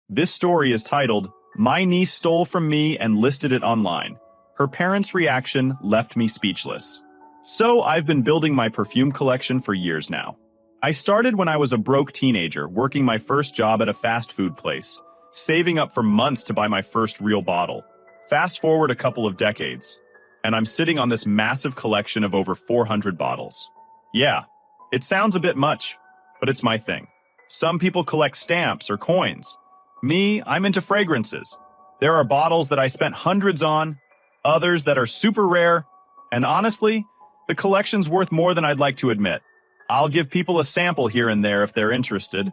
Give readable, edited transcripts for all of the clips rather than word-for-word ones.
This story is titled, My Niece Stole From Me and Listed It Online. Her parents' reaction left me speechless. So I've been building my perfume collection for years now. I started when I was a broke teenager, working my first job at a fast food place, saving up for months to buy my first real bottle. Fast forward a couple of decades, and I'm sitting on this massive collection of over 400 bottles. Yeah, it sounds a bit much, but it's my thing. Some people collect stamps or coins. Me, I'm into fragrances. There are bottles that I spent hundreds on, others that are super rare, and honestly, the collection's worth more than I'd like to admit. I'll give people a sample here and there if they're interested.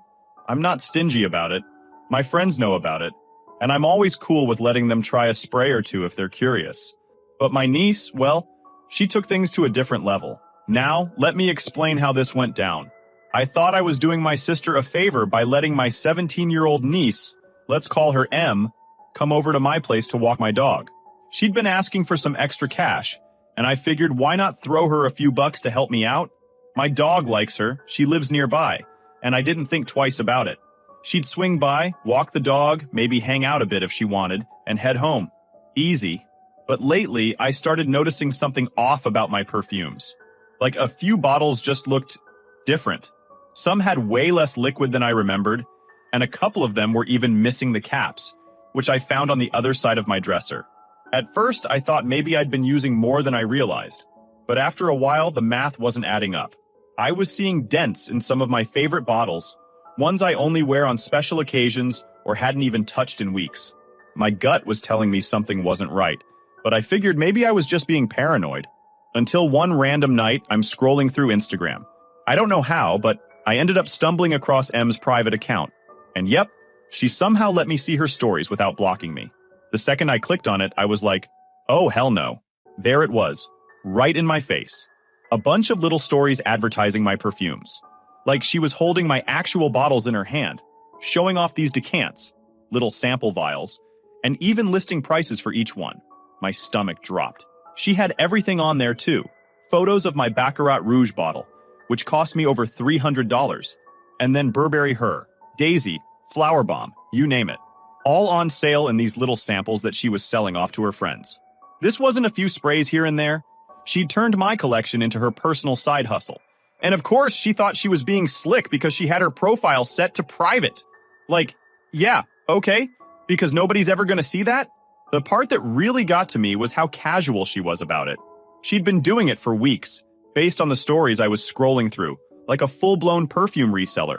I'm not stingy about it. My friends know about it, and I'm always cool with letting them try a spray or two if they're curious. But my niece, well, she took things to a different level. Now, let me explain how this went down. I thought I was doing my sister a favor by letting my 17-year-old niece, let's call her M, come over to my place to walk my dog. She'd been asking for some extra cash, and I figured why not throw her a few bucks to help me out? My dog likes her, she lives nearby, and I didn't think twice about it. She'd swing by, walk the dog, maybe hang out a bit if she wanted, and head home. Easy. But lately, I started noticing something off about my perfumes. Like a few bottles just looked different. Some had way less liquid than I remembered, and a couple of them were even missing the caps, which I found on the other side of my dresser. At first, I thought maybe I'd been using more than I realized, but after a while, the math wasn't adding up. I was seeing dents in some of my favorite bottles, ones I only wear on special occasions or hadn't even touched in weeks. My gut was telling me something wasn't right, but I figured maybe I was just being paranoid. Until one random night, I'm scrolling through Instagram. I don't know how, but I ended up stumbling across M's private account. And yep, she somehow let me see her stories without blocking me. The second I clicked on it, I was like, oh hell no. There it was, right in my face. A bunch of little stories advertising my perfumes. Like she was holding my actual bottles in her hand, showing off these decants, little sample vials, and even listing prices for each one. My stomach dropped. She had everything on there too. Photos of my Baccarat Rouge bottle, which cost me over $300. And then Burberry Her, Daisy, Flower Bomb, you name it. All on sale in these little samples that she was selling off to her friends. This wasn't a few sprays here and there. She'd turned my collection into her personal side hustle. And of course, she thought she was being slick because she had her profile set to private. Like, yeah, okay, because nobody's ever gonna see that? The part that really got to me was how casual she was about it. She'd been doing it for weeks, based on the stories I was scrolling through, like a full-blown perfume reseller.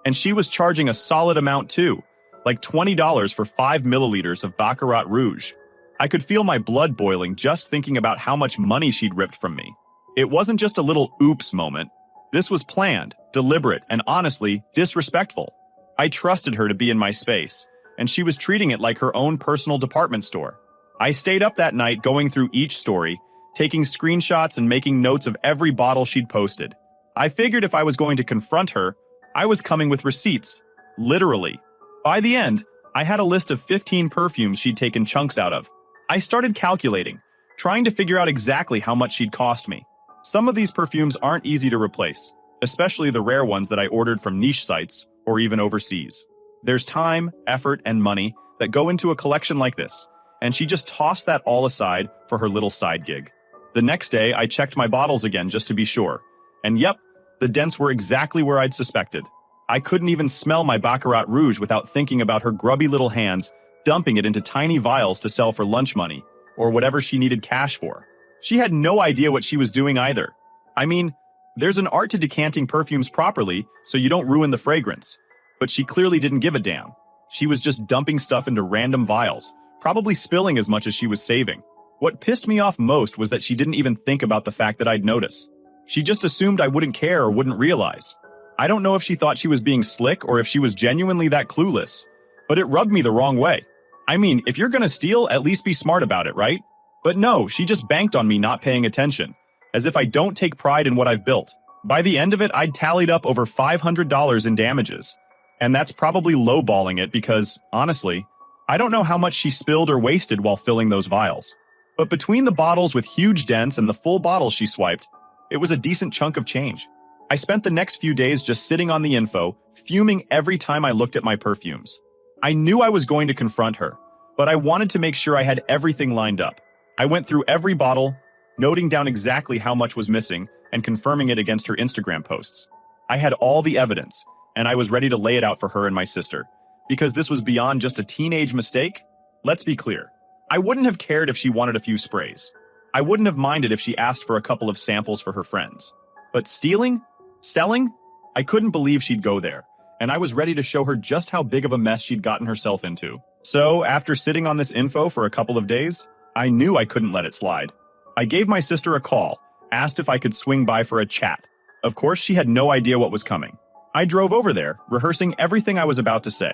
And she was charging a solid amount too, like $20 for 5 milliliters of Baccarat Rouge. I could feel my blood boiling just thinking about how much money she'd ripped from me. It wasn't just a little oops moment. This was planned, deliberate, and honestly, disrespectful. I trusted her to be in my space, and she was treating it like her own personal department store. I stayed up that night going through each story, taking screenshots and making notes of every bottle she'd posted. I figured if I was going to confront her, I was coming with receipts. Literally. By the end, I had a list of 15 perfumes she'd taken chunks out of. I started calculating, trying to figure out exactly how much she'd cost me. Some of these perfumes aren't easy to replace, especially the rare ones that I ordered from niche sites or even overseas. There's time, effort, and money that go into a collection like this, and she just tossed that all aside for her little side gig. The next day, I checked my bottles again just to be sure, and yep, the dents were exactly where I'd suspected. I couldn't even smell my Baccarat Rouge without thinking about her grubby little hands dumping it into tiny vials to sell for lunch money, or whatever she needed cash for. She had no idea what she was doing either. I mean, there's an art to decanting perfumes properly so you don't ruin the fragrance. But she clearly didn't give a damn. She was just dumping stuff into random vials, probably spilling as much as she was saving. What pissed me off most was that she didn't even think about the fact that I'd notice. She just assumed I wouldn't care or wouldn't realize. I don't know if she thought she was being slick or if she was genuinely that clueless, but it rubbed me the wrong way. I mean, if you're gonna steal, at least be smart about it, right? But no, she just banked on me not paying attention, as if I don't take pride in what I've built. By the end of it, I'd tallied up over $500 in damages. And that's probably lowballing it because, honestly, I don't know how much she spilled or wasted while filling those vials. But between the bottles with huge dents and the full bottles she swiped, it was a decent chunk of change. I spent the next few days just sitting on the info, fuming every time I looked at my perfumes. I knew I was going to confront her, but I wanted to make sure I had everything lined up. I went through every bottle, noting down exactly how much was missing and confirming it against her Instagram posts. I had all the evidence, and I was ready to lay it out for her and my sister. Because this was beyond just a teenage mistake, let's be clear. I wouldn't have cared if she wanted a few sprays. I wouldn't have minded if she asked for a couple of samples for her friends. But stealing? Selling? I couldn't believe she'd go there, and I was ready to show her just how big of a mess she'd gotten herself into. So, after sitting on this info for a couple of days, I knew I couldn't let it slide. I gave my sister a call, asked if I could swing by for a chat. Of course, she had no idea what was coming. I drove over there, rehearsing everything I was about to say.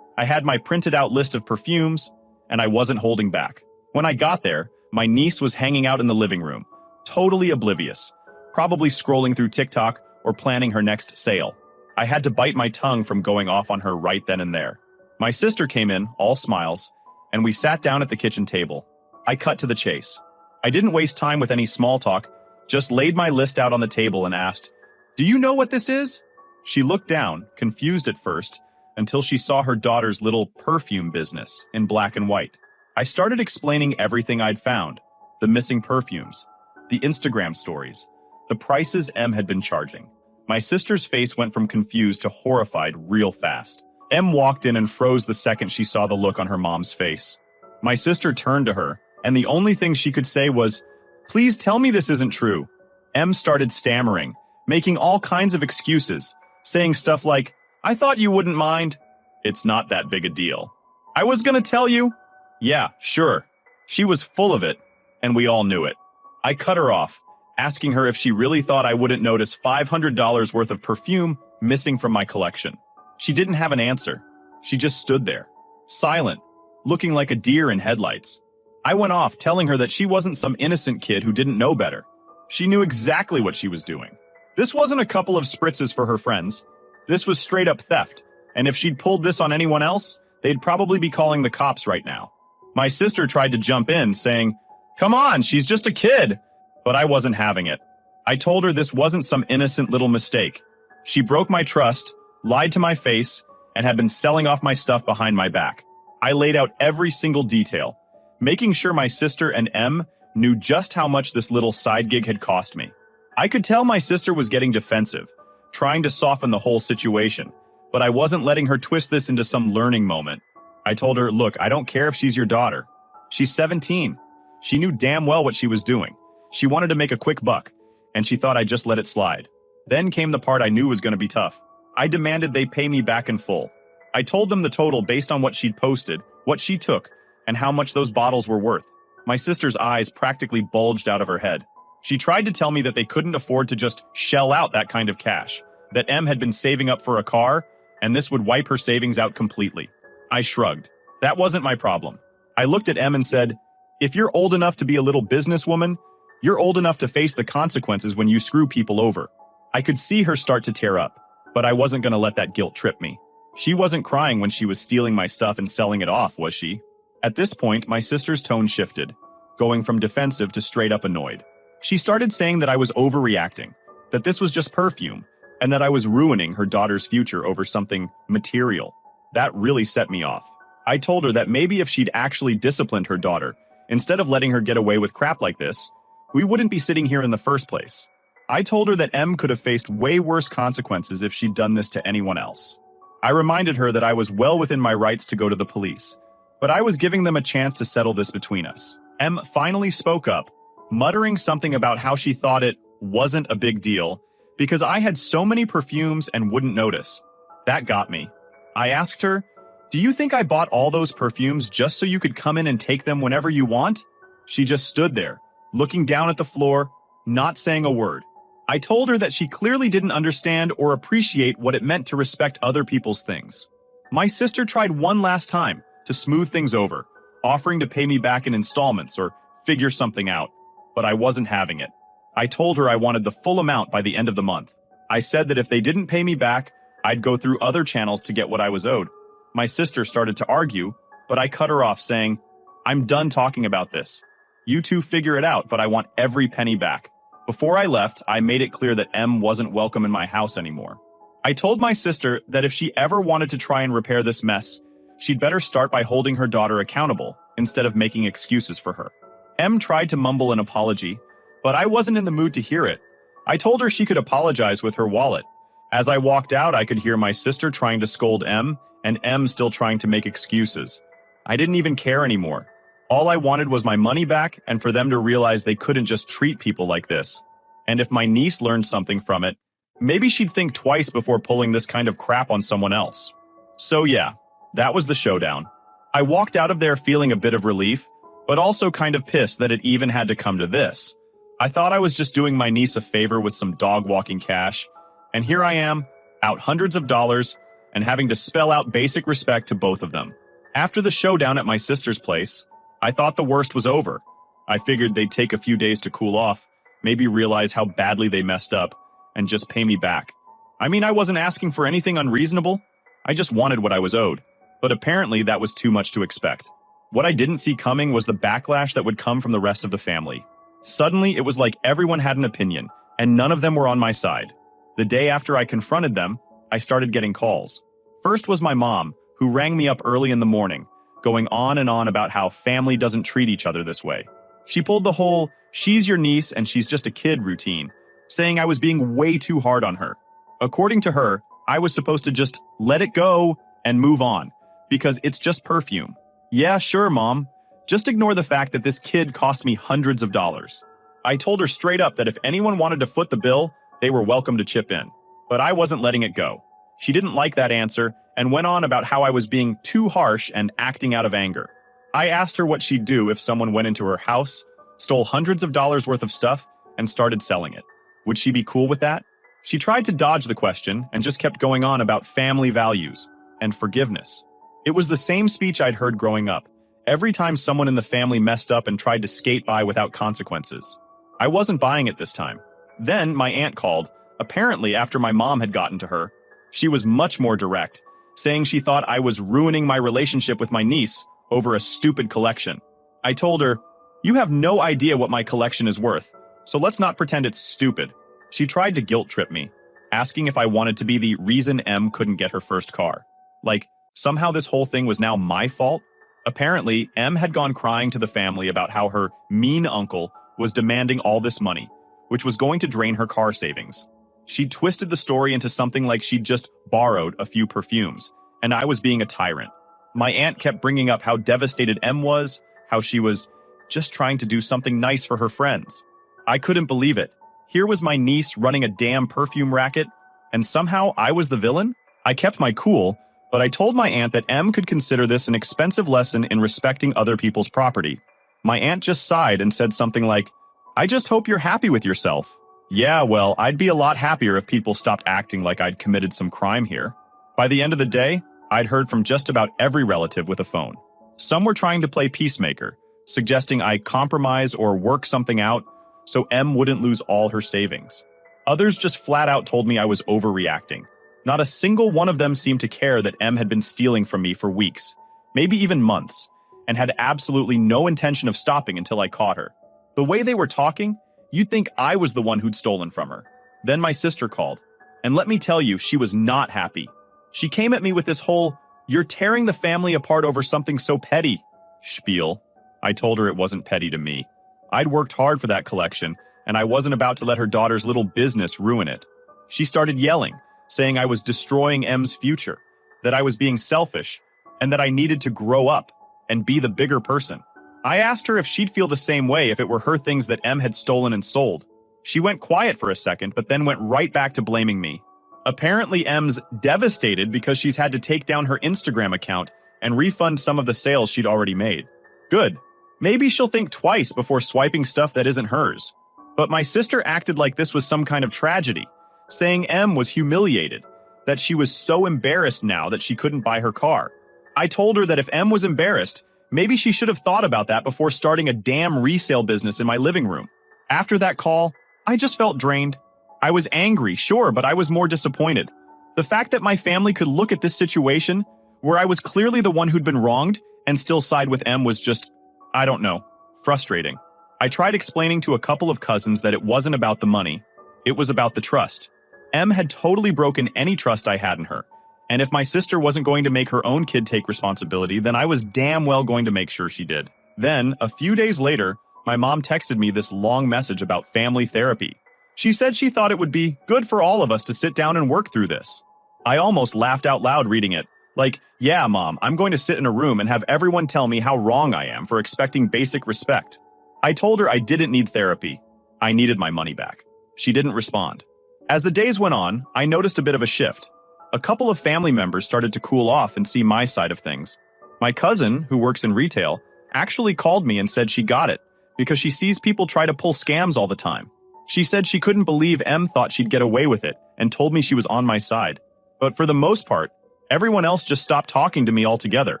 I had my printed out list of perfumes, and I wasn't holding back. When I got there, my niece was hanging out in the living room, totally oblivious, probably scrolling through TikTok or planning her next sale. I had to bite my tongue from going off on her right then and there. My sister came in, all smiles, and we sat down at the kitchen table. I cut to the chase. I didn't waste time with any small talk, just laid my list out on the table and asked, "Do you know what this is?" She looked down, confused at first, until she saw her daughter's little perfume business in black and white. I started explaining everything I'd found, the missing perfumes, the Instagram stories, the prices M had been charging. My sister's face went from confused to horrified real fast. M walked in and froze the second she saw the look on her mom's face. My sister turned to her, and the only thing she could say was, "Please tell me this isn't true." M started stammering, making all kinds of excuses, saying stuff like, "I thought you wouldn't mind." "It's not that big a deal." "I was gonna tell you." "Yeah, sure." She was full of it, and we all knew it. I cut her off, asking her if she really thought I wouldn't notice $500 worth of perfume missing from my collection. She didn't have an answer. She just stood there, silent, looking like a deer in headlights. I went off telling her that she wasn't some innocent kid who didn't know better. She knew exactly what she was doing. This wasn't a couple of spritzes for her friends. This was straight up theft, and if she'd pulled this on anyone else, they'd probably be calling the cops right now. My sister tried to jump in, saying, "Come on, she's just a kid." But I wasn't having it. I told her this wasn't some innocent little mistake. She broke my trust, lied to my face, and had been selling off my stuff behind my back. I laid out every single detail, making sure my sister and M knew just how much this little side gig had cost me. I could tell my sister was getting defensive, trying to soften the whole situation, but I wasn't letting her twist this into some learning moment. I told her, "Look, I don't care if she's your daughter. She's 17. She knew damn well what she was doing. She wanted to make a quick buck, and she thought I'd just let it slide." Then came the part I knew was going to be tough. I demanded they pay me back in full. I told them the total based on what she'd posted, what she took, and how much those bottles were worth. My sister's eyes practically bulged out of her head. She tried to tell me that they couldn't afford to just shell out that kind of cash, that M had been saving up for a car, and this would wipe her savings out completely. I shrugged. That wasn't my problem. I looked at M and said, "If you're old enough to be a little businesswoman, you're old enough to face the consequences when you screw people over." I could see her start to tear up, but I wasn't going to let that guilt trip me. She wasn't crying when she was stealing my stuff and selling it off, was she? At this point, my sister's tone shifted, going from defensive to straight up annoyed. She started saying that I was overreacting, that this was just perfume, and that I was ruining her daughter's future over something material. That really set me off. I told her that maybe if she'd actually disciplined her daughter, instead of letting her get away with crap like this, we wouldn't be sitting here in the first place. I told her that M could have faced way worse consequences if she'd done this to anyone else. I reminded her that I was well within my rights to go to the police, but I was giving them a chance to settle this between us. M finally spoke up, muttering something about how she thought it wasn't a big deal because I had so many perfumes and wouldn't notice. That got me. I asked her, "Do you think I bought all those perfumes just so you could come in and take them whenever you want?" She just stood there, looking down at the floor, not saying a word. I told her that she clearly didn't understand or appreciate what it meant to respect other people's things. My sister tried one last time to smooth things over, offering to pay me back in installments or figure something out, but I wasn't having it. I told her I wanted the full amount by the end of the month. I said that if they didn't pay me back, I'd go through other channels to get what I was owed. My sister started to argue, but I cut her off saying, "I'm done talking about this. You two figure it out, but I want every penny back." Before I left, I made it clear that M wasn't welcome in my house anymore. I told my sister that if she ever wanted to try and repair this mess, she'd better start by holding her daughter accountable instead of making excuses for her. Em tried to mumble an apology, but I wasn't in the mood to hear it. I told her she could apologize with her wallet. As I walked out, I could hear my sister trying to scold Em, and Em still trying to make excuses. I didn't even care anymore. All I wanted was my money back and for them to realize they couldn't just treat people like this. And if my niece learned something from it, maybe she'd think twice before pulling this kind of crap on someone else. So yeah, that was the showdown. I walked out of there feeling a bit of relief, but also kind of pissed that it even had to come to this. I thought I was just doing my niece a favor with some dog-walking cash, and here I am, out hundreds of dollars, and having to spell out basic respect to both of them. After the showdown at my sister's place, I thought the worst was over. I figured they'd take a few days to cool off, maybe realize how badly they messed up, and just pay me back. I mean, I wasn't asking for anything unreasonable. I just wanted what I was owed. But apparently that was too much to expect. What I didn't see coming was the backlash that would come from the rest of the family. Suddenly, it was like everyone had an opinion, and none of them were on my side. The day after I confronted them, I started getting calls. First was my mom, who rang me up early in the morning, going on and on about how family doesn't treat each other this way. She pulled the whole, "she's your niece and she's just a kid" routine, saying I was being way too hard on her. According to her, I was supposed to just let it go and move on, because it's just perfume. Yeah, sure, Mom. Just ignore the fact that this kid cost me hundreds of dollars. I told her straight up that if anyone wanted to foot the bill, they were welcome to chip in. But I wasn't letting it go. She didn't like that answer and went on about how I was being too harsh and acting out of anger. I asked her what she'd do if someone went into her house, stole hundreds of dollars worth of stuff, and started selling it. Would she be cool with that? She tried to dodge the question and just kept going on about family values and forgiveness. It was the same speech I'd heard growing up, every time someone in the family messed up and tried to skate by without consequences. I wasn't buying it this time. Then my aunt called, apparently after my mom had gotten to her. She was much more direct, saying she thought I was ruining my relationship with my niece over a stupid collection. I told her, "You have no idea what my collection is worth, so let's not pretend it's stupid." She tried to guilt trip me, asking if I wanted to be the reason Em couldn't get her first car. Like, somehow this whole thing was now my fault? Apparently, Em had gone crying to the family about how her mean uncle was demanding all this money, which was going to drain her car savings. She twisted the story into something like she'd just borrowed a few perfumes, and I was being a tyrant. My aunt kept bringing up how devastated Em was, how she was just trying to do something nice for her friends. I couldn't believe it. Here was my niece running a damn perfume racket, and somehow I was the villain? I kept my cool, but I told my aunt that Em could consider this an expensive lesson in respecting other people's property. My aunt just sighed and said something like, "I just hope you're happy with yourself." Yeah, well, I'd be a lot happier if people stopped acting like I'd committed some crime here. By the end of the day, I'd heard from just about every relative with a phone. Some were trying to play peacemaker, suggesting I compromise or work something out so Em wouldn't lose all her savings. Others just flat out told me I was overreacting. Not a single one of them seemed to care that Em had been stealing from me for weeks, maybe even months, and had absolutely no intention of stopping until I caught her. The way they were talking, you'd think I was the one who'd stolen from her. Then my sister called, and let me tell you, she was not happy. She came at me with this whole, "You're tearing the family apart over something so petty" spiel. I told her it wasn't petty to me. I'd worked hard for that collection, and I wasn't about to let her daughter's little business ruin it. She started yelling, saying I was destroying Em's future, that I was being selfish, and that I needed to grow up and be the bigger person. I asked her if she'd feel the same way if it were her things that Em had stolen and sold. She went quiet for a second, but then went right back to blaming me. Apparently, Em's devastated because she's had to take down her Instagram account and refund some of the sales she'd already made. Good. Maybe she'll think twice before swiping stuff that isn't hers. But my sister acted like this was some kind of tragedy, saying Em was humiliated, that she was so embarrassed now that she couldn't buy her car. I told her that if Em was embarrassed, maybe she should have thought about that before starting a damn resale business in my living room. After that call, I just felt drained. I was angry, sure, but I was more disappointed. The fact that my family could look at this situation, where I was clearly the one who'd been wronged, and still side with Em was just, I don't know, frustrating. I tried explaining to a couple of cousins that it wasn't about the money. It was about the trust. Em had totally broken any trust I had in her, And if my sister wasn't going to make her own kid take responsibility, then I was damn well going to make sure she did. Then, a few days later, my mom texted me this long message about family therapy. She said she thought it would be good for all of us to sit down and work through this. I almost laughed out loud reading it. Like, yeah, Mom, I'm going to sit in a room and have everyone tell me how wrong I am for expecting basic respect. I told her I didn't need therapy. I needed my money back. She didn't respond. As the days went on, I noticed a bit of a shift. A couple of family members started to cool off and see my side of things. My cousin, who works in retail, actually called me and said she got it because she sees people try to pull scams all the time. She said she couldn't believe Em thought she'd get away with it and told me she was on my side. But for the most part, everyone else just stopped talking to me altogether,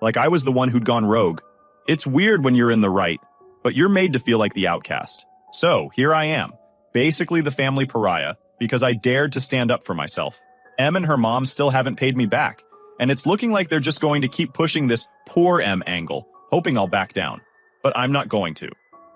like I was the one who'd gone rogue. It's weird when you're in the right, but you're made to feel like the outcast. So here I am, basically the family pariah, because I dared to stand up for myself. Em and her mom still haven't paid me back, and it's looking like they're just going to keep pushing this poor Em angle, hoping I'll back down. But I'm not going to.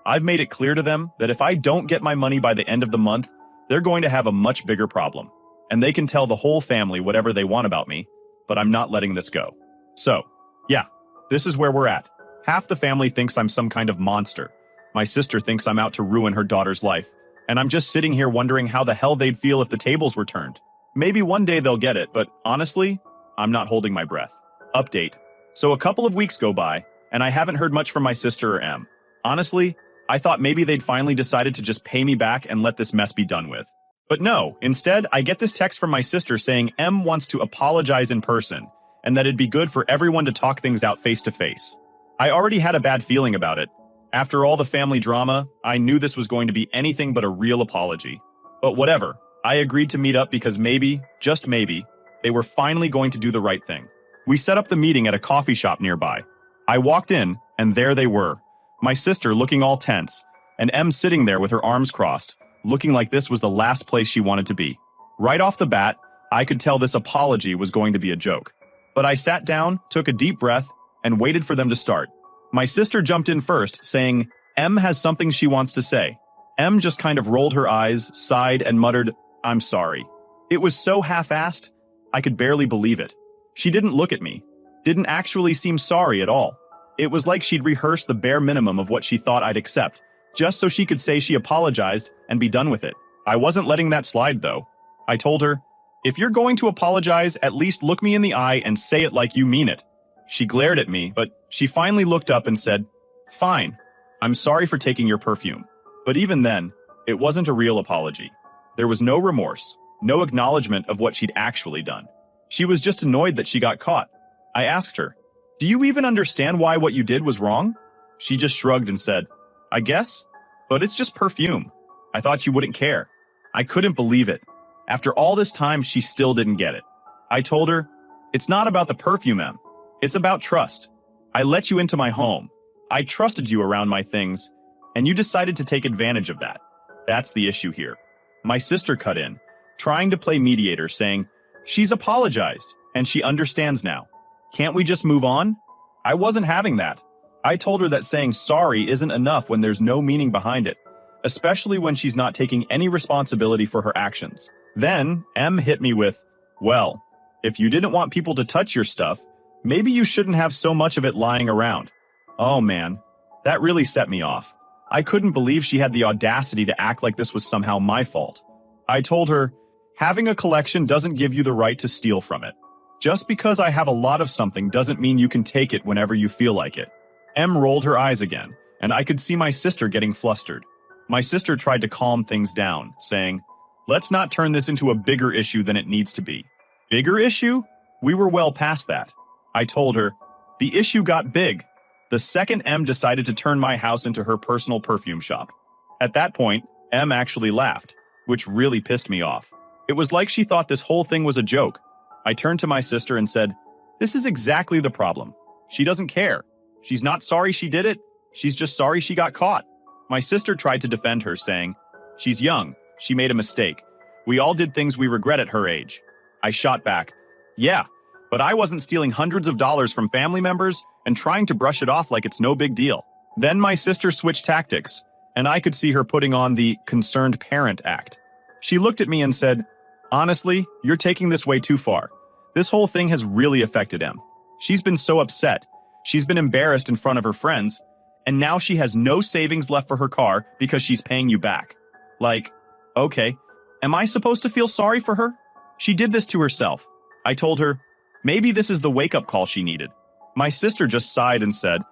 I've made it clear to them that if I don't get my money by the end of the month, they're going to have a much bigger problem. And they can tell the whole family whatever they want about me, but I'm not letting this go. So, yeah, this is where we're at. Half the family thinks I'm some kind of monster. My sister thinks I'm out to ruin her daughter's life, and I'm just sitting here wondering how the hell they'd feel if the tables were turned. Maybe one day they'll get it, but honestly, I'm not holding my breath. Update. So a couple of weeks go by, and I haven't heard much from my sister or Em. Honestly, I thought maybe they'd finally decided to just pay me back and let this mess be done with. But no, instead, I get this text from my sister saying Em wants to apologize in person, and that it'd be good for everyone to talk things out face to face. I already had a bad feeling about it. After all the family drama, I knew this was going to be anything but a real apology. But whatever, I agreed to meet up because maybe, just maybe, they were finally going to do the right thing. We set up the meeting at a coffee shop nearby. I walked in, and there they were. My sister looking all tense, and Em sitting there with her arms crossed, looking like this was the last place she wanted to be. Right off the bat, I could tell this apology was going to be a joke. But I sat down, took a deep breath, and waited for them to start. My sister jumped in first, saying, Em has something she wants to say. Em just kind of rolled her eyes, sighed, and muttered, I'm sorry. It was so half-assed, I could barely believe it. She didn't look at me, didn't actually seem sorry at all. It was like she'd rehearsed the bare minimum of what she thought I'd accept, just so she could say she apologized and be done with it. I wasn't letting that slide, though. I told her, if you're going to apologize, at least look me in the eye and say it like you mean it. She glared at me, but she finally looked up and said, fine, I'm sorry for taking your perfume. But even then, it wasn't a real apology. There was no remorse, no acknowledgement of what she'd actually done. She was just annoyed that she got caught. I asked her, do you even understand why what you did was wrong? She just shrugged and said, I guess, but it's just perfume. I thought you wouldn't care. I couldn't believe it. After all this time, she still didn't get it. I told her, it's not about the perfume, Em. It's about trust. I let you into my home. I trusted you around my things, and you decided to take advantage of that. That's the issue here. My sister cut in, trying to play mediator, saying, she's apologized, and she understands now. Can't we just move on? I wasn't having that. I told her that saying sorry isn't enough when there's no meaning behind it, especially when she's not taking any responsibility for her actions. Then, Em hit me with, well, if you didn't want people to touch your stuff, maybe you shouldn't have so much of it lying around. Oh man, that really set me off. I couldn't believe she had the audacity to act like this was somehow my fault. I told her, having a collection doesn't give you the right to steal from it. Just because I have a lot of something doesn't mean you can take it whenever you feel like it. Em rolled her eyes again, and I could see my sister getting flustered. My sister tried to calm things down, saying, let's not turn this into a bigger issue than it needs to be. Bigger issue? We were well past that. I told her, the issue got big. The second Em decided to turn my house into her personal perfume shop. At that point, Em actually laughed, which really pissed me off. It was like she thought this whole thing was a joke. I turned to my sister and said, this is exactly the problem. She doesn't care. She's not sorry she did it. She's just sorry she got caught. My sister tried to defend her, saying, she's young. She made a mistake. We all did things we regret at her age. I shot back, yeah, but I wasn't stealing hundreds of dollars from family members and trying to brush it off like it's no big deal. Then my sister switched tactics, and I could see her putting on the concerned parent act. She looked at me and said, honestly, you're taking this way too far. This whole thing has really affected Em. She's been so upset. She's been embarrassed in front of her friends, and now she has no savings left for her car because she's paying you back. Like, okay, am I supposed to feel sorry for her? She did this to herself. I told her, maybe this is the wake-up call she needed. My sister just sighed and said,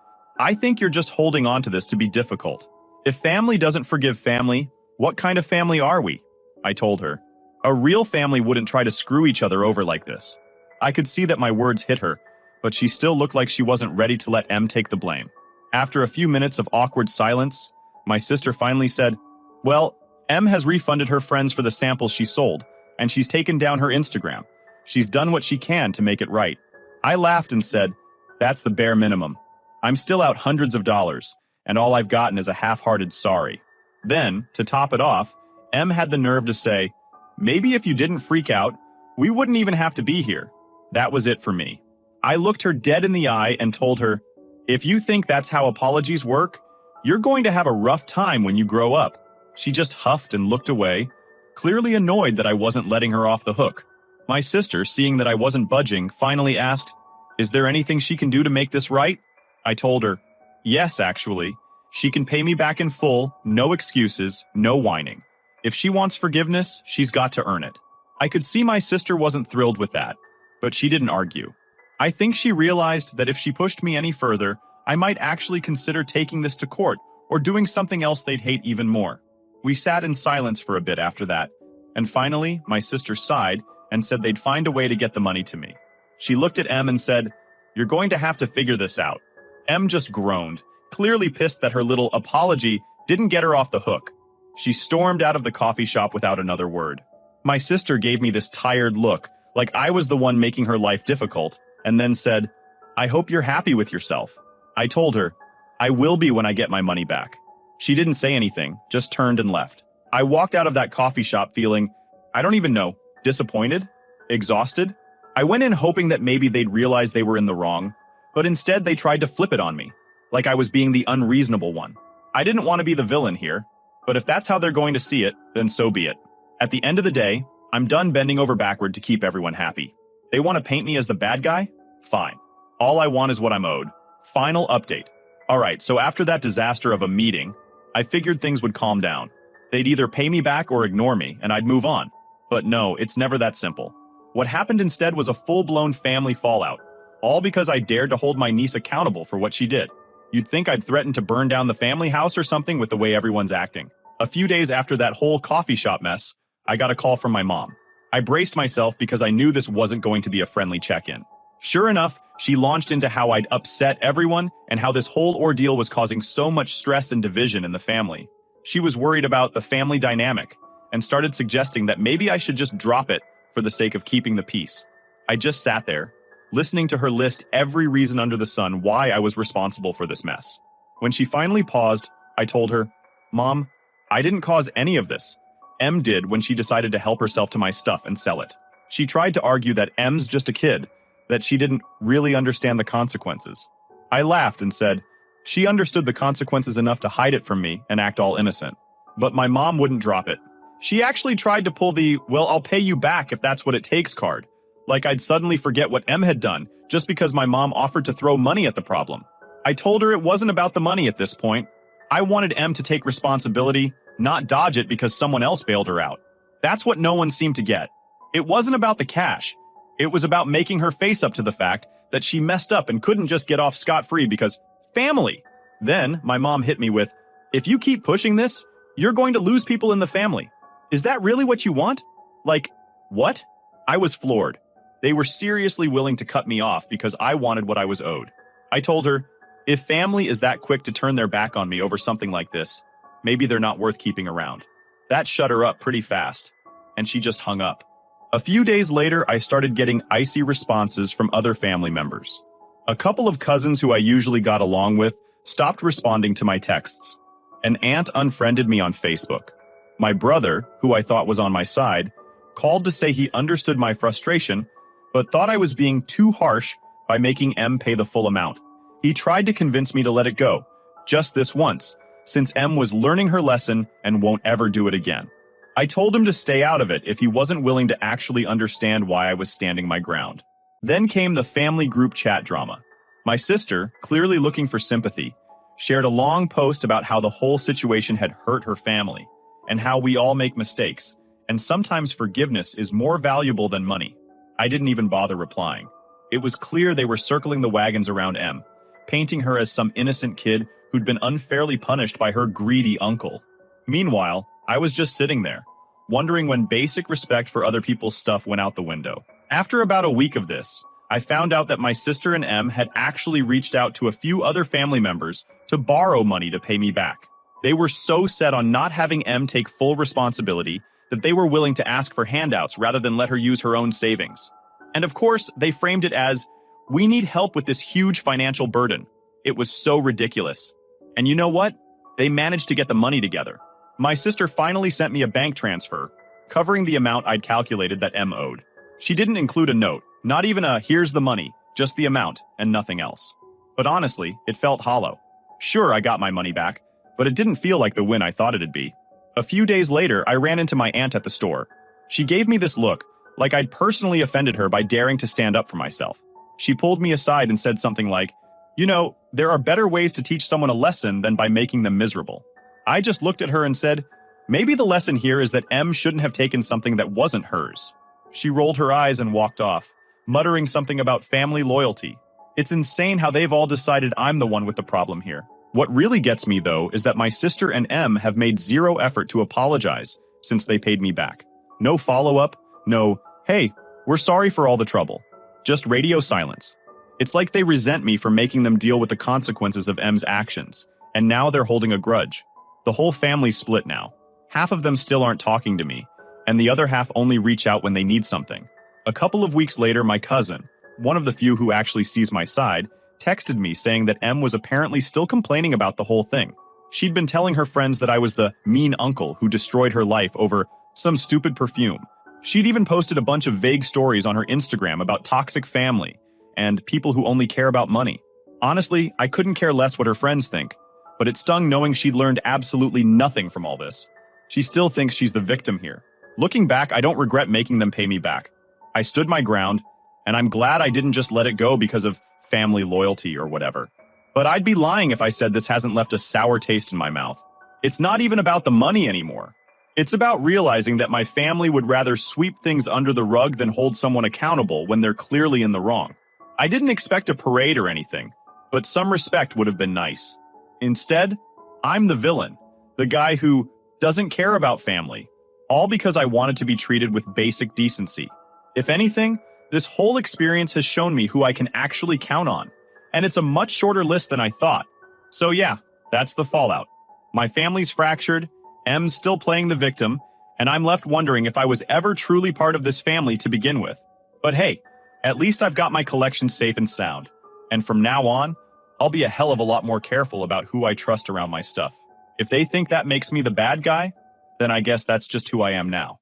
I think you're just holding on to this to be difficult. If family doesn't forgive family, what kind of family are we? I told her. A real family wouldn't try to screw each other over like this. I could see that my words hit her, but she still looked like she wasn't ready to let Em take the blame. After a few minutes of awkward silence, my sister finally said, well, Em has refunded her friends for the samples she sold, and she's taken down her Instagram. She's done what she can to make it right. I laughed and said, that's the bare minimum. I'm still out hundreds of dollars, and all I've gotten is a half-hearted sorry. Then, to top it off, Em had the nerve to say, maybe if you didn't freak out, we wouldn't even have to be here. That was it for me. I looked her dead in the eye and told her, if you think that's how apologies work, you're going to have a rough time when you grow up. She just huffed and looked away, clearly annoyed that I wasn't letting her off the hook. My sister, seeing that I wasn't budging, finally asked, is there anything she can do to make this right? I told her, yes, actually. She can pay me back in full, no excuses, no whining. If she wants forgiveness, she's got to earn it. I could see my sister wasn't thrilled with that, but she didn't argue. I think she realized that if she pushed me any further, I might actually consider taking this to court or doing something else they'd hate even more. We sat in silence for a bit after that, and finally, my sister sighed and said they'd find a way to get the money to me. She looked at Em and said, you're going to have to figure this out. Em just groaned, clearly pissed that her little apology didn't get her off the hook. She stormed out of the coffee shop without another word. My sister gave me this tired look, like I was the one making her life difficult, and then said, I hope you're happy with yourself. I told her, I will be when I get my money back. She didn't say anything, just turned and left. I walked out of that coffee shop feeling, I don't even know, disappointed? Exhausted? I went in hoping that maybe they'd realize they were in the wrong, but instead they tried to flip it on me, like I was being the unreasonable one. I didn't want to be the villain here, but if that's how they're going to see it, then so be it. At the end of the day, I'm done bending over backward to keep everyone happy. They want to paint me as the bad guy? Fine. All I want is what I'm owed. Final update. Alright, so after that disaster of a meeting, I figured things would calm down. They'd either pay me back or ignore me, and I'd move on. But no, it's never that simple. What happened instead was a full-blown family fallout, all because I dared to hold my niece accountable for what she did. You'd think I'd threatened to burn down the family house or something with the way everyone's acting. A few days after that whole coffee shop mess, I got a call from my mom. I braced myself because I knew this wasn't going to be a friendly check-in. Sure enough, she launched into how I'd upset everyone and how this whole ordeal was causing so much stress and division in the family. She was worried about the family dynamic and started suggesting that maybe I should just drop it for the sake of keeping the peace. I just sat there, listening to her list every reason under the sun why I was responsible for this mess. When she finally paused, I told her, Mom, I didn't cause any of this. Em did when she decided to help herself to my stuff and sell it. She tried to argue that Em's just a kid, that she didn't really understand the consequences. I laughed and said, she understood the consequences enough to hide it from me and act all innocent. But my mom wouldn't drop it. She actually tried to pull the, well, I'll pay you back if that's what it takes card. Like I'd suddenly forget what Em had done just because my mom offered to throw money at the problem. I told her it wasn't about the money at this point. I wanted Em to take responsibility, not dodge it because someone else bailed her out. That's what no one seemed to get. It wasn't about the cash. It was about making her face up to the fact that she messed up and couldn't just get off scot-free because family. Then my mom hit me with, if you keep pushing this, you're going to lose people in the family. Is that really what you want? Like, what? I was floored. They were seriously willing to cut me off because I wanted what I was owed. I told her, if family is that quick to turn their back on me over something like this, maybe they're not worth keeping around. That shut her up pretty fast, and she just hung up. A few days later, I started getting icy responses from other family members. A couple of cousins who I usually got along with stopped responding to my texts. An aunt unfriended me on Facebook. My brother, who I thought was on my side, called to say he understood my frustration, but thought I was being too harsh by making Em pay the full amount. He tried to convince me to let it go, just this once, since Em was learning her lesson and won't ever do it again. I told him to stay out of it if he wasn't willing to actually understand why I was standing my ground. Then came the family group chat drama. My sister, clearly looking for sympathy, shared a long post about how the whole situation had hurt her family, and how we all make mistakes, and sometimes forgiveness is more valuable than money. I didn't even bother replying. It was clear they were circling the wagons around M, painting her as some innocent kid who'd been unfairly punished by her greedy uncle. Meanwhile, I was just sitting there, wondering when basic respect for other people's stuff went out the window. After about a week of this, I found out that my sister and M had actually reached out to a few other family members to borrow money to pay me back. They were so set on not having M take full responsibility that they were willing to ask for handouts rather than let her use her own savings. And of course, they framed it as, "We need help with this huge financial burden." It was so ridiculous. And you know what? They managed to get the money together. My sister finally sent me a bank transfer, covering the amount I'd calculated that M owed. She didn't include a note, not even a "here's the money," just the amount and nothing else. But honestly, it felt hollow. Sure, I got my money back, but it didn't feel like the win I thought it'd be. A few days later, I ran into my aunt at the store. She gave me this look, like I'd personally offended her by daring to stand up for myself. She pulled me aside and said something like, "You know, there are better ways to teach someone a lesson than by making them miserable." I just looked at her and said, "Maybe the lesson here is that M shouldn't have taken something that wasn't hers." She rolled her eyes and walked off, muttering something about family loyalty. It's insane how they've all decided I'm the one with the problem here. What really gets me, though, is that my sister and M have made zero effort to apologize since they paid me back. No follow-up, no, "Hey, we're sorry for all the trouble." Just radio silence. It's like they resent me for making them deal with the consequences of M's actions, and now they're holding a grudge. The whole family's split now. Half of them still aren't talking to me, and the other half only reach out when they need something. A couple of weeks later, my cousin, one of the few who actually sees my side, texted me saying that M was apparently still complaining about the whole thing. She'd been telling her friends that I was the mean uncle who destroyed her life over some stupid perfume. She'd even posted a bunch of vague stories on her Instagram about toxic family and people who only care about money. Honestly, I couldn't care less what her friends think, but it stung knowing she'd learned absolutely nothing from all this. She still thinks she's the victim here. Looking back, I don't regret making them pay me back. I stood my ground, and I'm glad I didn't just let it go because of family loyalty or whatever. But I'd be lying if I said this hasn't left a sour taste in my mouth. It's not even about the money anymore. It's about realizing that my family would rather sweep things under the rug than hold someone accountable when they're clearly in the wrong. I didn't expect a parade or anything, but some respect would have been nice. Instead, I'm the villain, the guy who doesn't care about family, all because I wanted to be treated with basic decency. If anything, this whole experience has shown me who I can actually count on, and it's a much shorter list than I thought. So yeah, that's the fallout. My family's fractured, M's still playing the victim, and I'm left wondering if I was ever truly part of this family to begin with. But hey, at least I've got my collection safe and sound, and from now on, I'll be a hell of a lot more careful about who I trust around my stuff. If they think that makes me the bad guy, then I guess that's just who I am now.